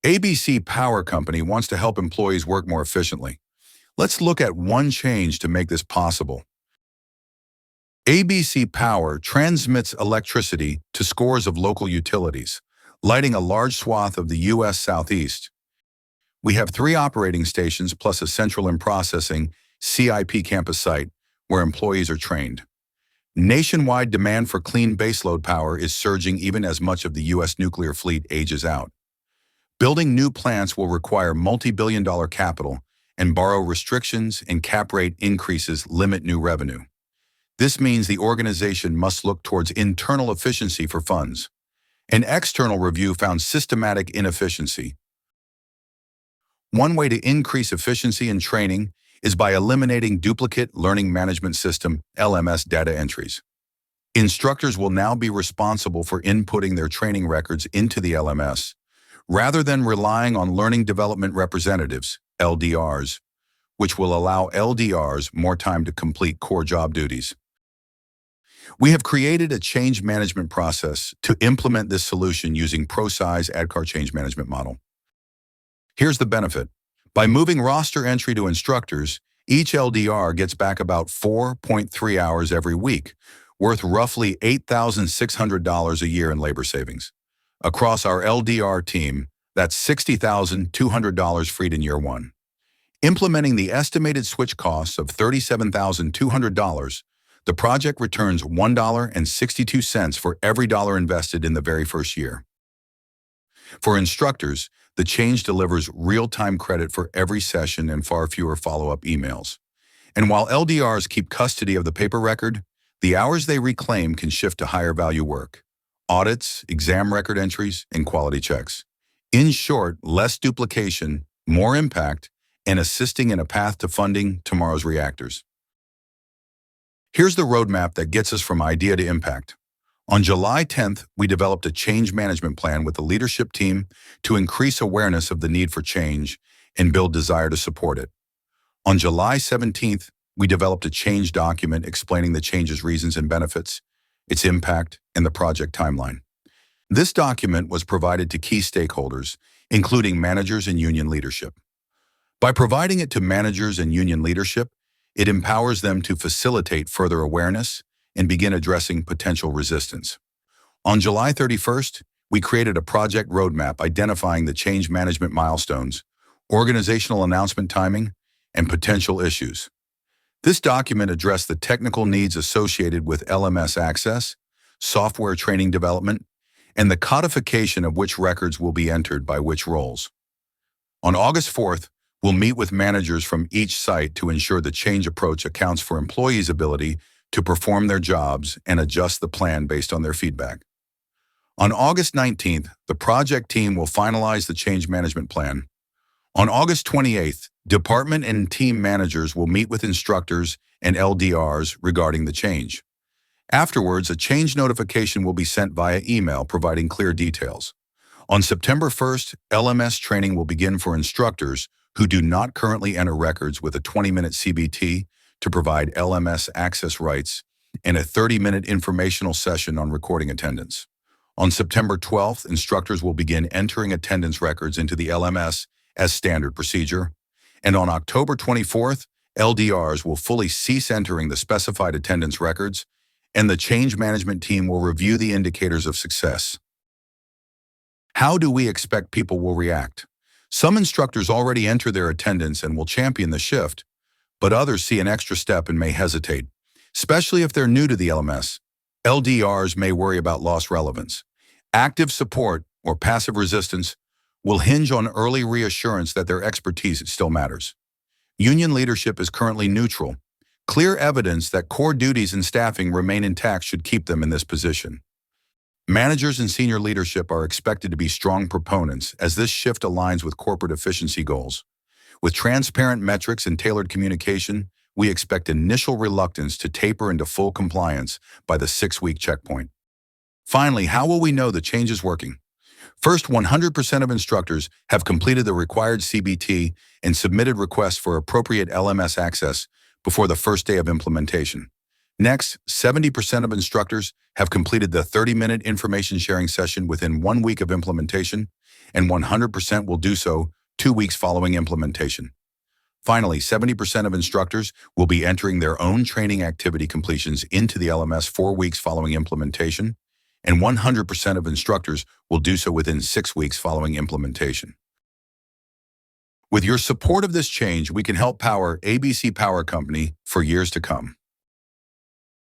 ABC Power Company wants to help employees work more efficiently. Let's look at one change to make this possible. ABC Power transmits electricity to scores of local utilities, lighting a large swath of the U.S. Southeast. We have 3 operating stations plus a central and processing CIP campus site where employees are trained. Nationwide demand for clean baseload power is surging even as much of the U.S. nuclear fleet ages out. Building new plants will require multi-billion-dollar capital, and borrow restrictions and cap rate increases limit new revenue. This means the organization must look towards internal efficiency for funds. An external review found systematic inefficiency. One way to increase efficiency in training is by eliminating duplicate learning management system (LMS) data entries. Instructors will now be responsible for inputting their training records into the LMS, rather than relying on learning development representatives (LDRs), which will allow LDRs more time to complete core job duties. We have created a change management process to implement this solution using ProSize ADKAR change management model. Here's the benefit. By moving roster entry to instructors, each LDR gets back about 4.3 hours every week, worth roughly $8,600 a year in labor savings. Across our LDR team, that's $60,200 freed in year 1. Implementing the estimated switch costs of $37,200, the project returns $1.62 for every dollar invested in the very first year. For instructors, the change delivers real-time credit for every session and far fewer follow-up emails. And while LDRs keep custody of the paper record, the hours they reclaim can shift to higher-value work: audits, exam record entries, and quality checks. In short, less duplication, more impact, and assisting in a path to funding tomorrow's reactors. Here's the roadmap that gets us from idea to impact. On July 10th, we developed a change management plan with the leadership team to increase awareness of the need for change and build desire to support it. On July 17th, we developed a change document explaining the change's reasons and benefits, its impact, and the project timeline. This document was provided to key stakeholders, including managers and union leadership. By providing it to managers and union leadership, it empowers them to facilitate further awareness and begin addressing potential resistance. On July 31st, we created a project roadmap identifying the change management milestones, organizational announcement timing, and potential issues. This document addressed the technical needs associated with LMS access, software training development, and the codification of which records will be entered by which roles. On August 4th, we'll meet with managers from each site to ensure the change approach accounts for employees' ability to perform their jobs and adjust the plan based on their feedback. On August 19th, the project team will finalize the change management plan. On August 28th, department and team managers will meet with instructors and LDRs regarding the change. Afterwards, a change notification will be sent via email providing clear details. On September 1st, LMS training will begin for instructors who do not currently enter records with a 20-minute CBT to provide LMS access rights and a 30-minute informational session on recording attendance. On September 12th, instructors will begin entering attendance records into the LMS as standard procedure. And on October 24th, LDRs will fully cease entering the specified attendance records, and the change management team will review the indicators of success. How do we expect people will react? Some instructors already enter their attendance and will champion the shift, but others see an extra step and may hesitate, especially if they're new to the LMS. LDRs may worry about lost relevance. Active support, or passive resistance, will hinge on early reassurance that their expertise still matters. Union leadership is currently neutral. Clear evidence that core duties and staffing remain intact should keep them in this position. Managers and senior leadership are expected to be strong proponents as this shift aligns with corporate efficiency goals. With transparent metrics and tailored communication, we expect initial reluctance to taper into full compliance by the 6-week checkpoint. Finally, how will we know the change is working? First, 100% of instructors have completed the required CBT and submitted requests for appropriate LMS access before the first day of implementation. Next, 70% of instructors have completed the 30-minute information sharing session within 1 week of implementation, and 100% will do so 2 weeks following implementation. Finally, 70% of instructors will be entering their own training activity completions into the LMS 4 weeks following implementation, and 100% of instructors will do so within 6 weeks following implementation. With your support of this change, we can help power ABC Power Company for years to come.